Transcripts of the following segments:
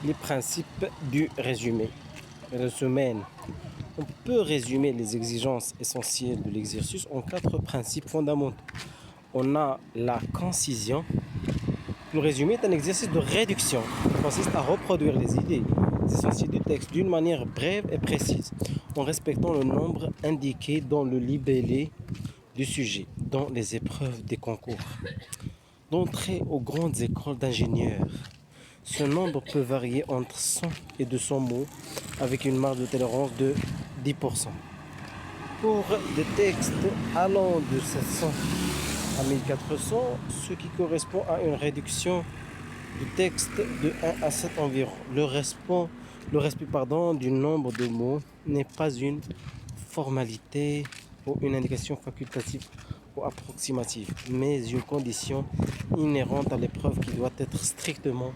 Les principes du résumé. Résumé. On peut résumer les exigences essentielles de l'exercice en quatre principes fondamentaux. On a la concision. Le résumé est un exercice de réduction qui consiste à reproduire les idées essentielles du texte d'une manière brève et précise, en respectant le nombre indiqué dans le libellé du sujet, dans les épreuves des concours. D'entrée aux grandes écoles d'ingénieurs, ce nombre peut varier entre 100 et 200 mots avec une marge de tolérance de 10%. Pour des textes allant de 700 à 1400, ce qui correspond à une réduction du texte de 1 à 7 environ. Le respect du nombre de mots n'est pas une formalité ou une indication facultative ou approximative, mais une condition inhérente à l'épreuve qui doit être strictement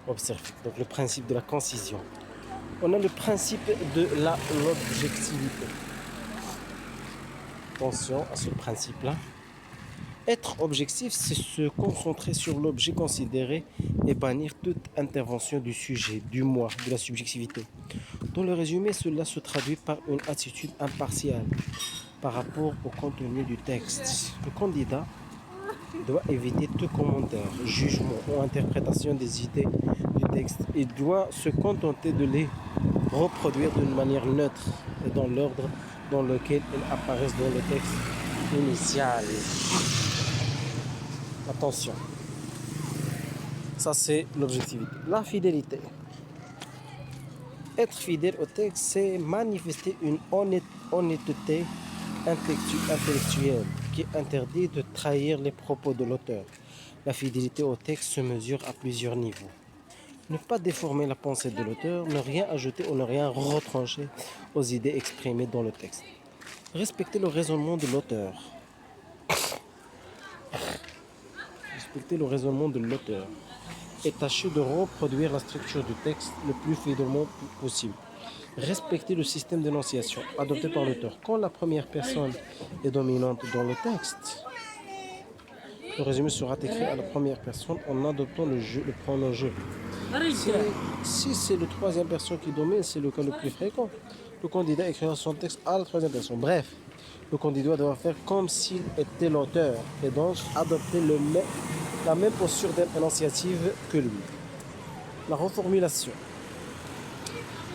observée. Donc le principe de la concision. On a le principe de l'objectivité. Attention à ce principe-là. Être objectif, c'est se concentrer sur l'objet considéré et bannir toute intervention du sujet, du moi, de la subjectivité. Dans le résumé, cela se traduit par une attitude impartiale par rapport au contenu du texte. Le candidat doit éviter tout commentaire, jugement ou interprétation des idées du texte et doit se contenter de les reproduire d'une manière neutre et dans l'ordre dans lequel elles apparaissent dans le texte initial. Attention, ça c'est l'objectivité. La fidélité. Être fidèle au texte, c'est manifester une honnêteté intellectuelle qui interdit de trahir les propos de l'auteur. La fidélité au texte se mesure à plusieurs niveaux. Ne pas déformer la pensée de l'auteur, ne rien ajouter ou ne rien retrancher aux idées exprimées dans le texte. Respecter le raisonnement de l'auteur. Respecter le raisonnement de l'auteur et tâcher de reproduire la structure du texte le plus fidèlement possible. Respecter le système d'énonciation adopté par l'auteur. Quand la première personne est dominante dans le texte, le résumé sera écrit à la première personne en adoptant le pronom je. Si c'est la troisième personne qui domine, c'est le cas le plus fréquent. Le candidat écrira son texte à la troisième personne. Bref, le candidat doit faire comme s'il était l'auteur et donc adopter la même posture d'énonciative que lui. La reformulation.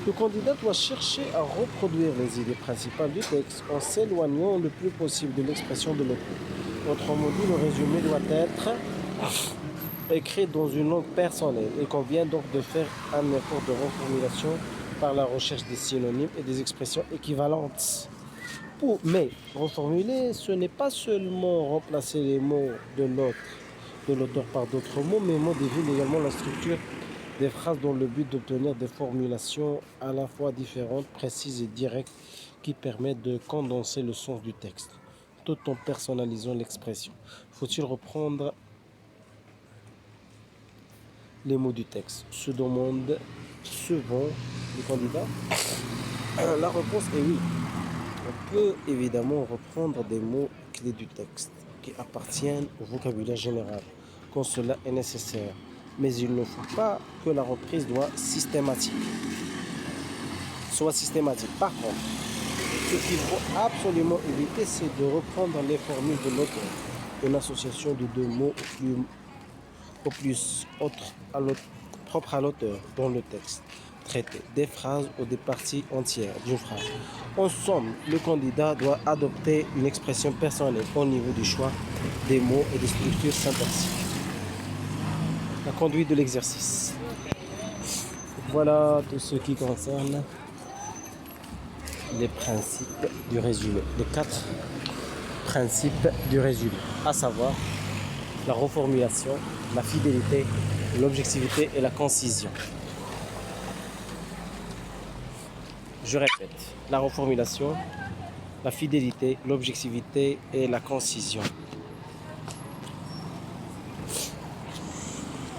Le candidat doit chercher à reproduire les idées principales du texte en s'éloignant le plus possible de l'expression de l'auteur. Autrement dit, le résumé doit être écrit dans une langue personnelle. Il convient donc de faire un effort de reformulation par la recherche des synonymes et des expressions équivalentes. Mais reformuler, ce n'est pas seulement remplacer les mots de l'auteur par d'autres mots, mais modifier également la structure des phrases dans le but d'obtenir des formulations à la fois différentes, précises et directes qui permettent de condenser le sens du texte, tout en personnalisant l'expression. Faut-il reprendre les mots du texte? Se demande souvent le candidat. La réponse est oui. On peut évidemment reprendre des mots clés du texte qui appartiennent au vocabulaire général quand cela est nécessaire. Mais il ne faut pas que la reprise soit systématique. Par contre, ce qu'il faut absolument éviter, c'est de reprendre les formules de l'auteur. Une association de deux mots au plus propre à l'auteur dans le texte traité, des phrases ou des parties entières d'une phrase. En somme, le candidat doit adopter une expression personnelle au niveau du choix des mots et des structures syntaxiques. La conduite de l'exercice. Voilà tout ce qui concerne les principes du résumé. Les 4 principes du résumé, à savoir la reformulation, la fidélité, l'objectivité et la concision. Je répète, la reformulation, la fidélité, l'objectivité et la concision.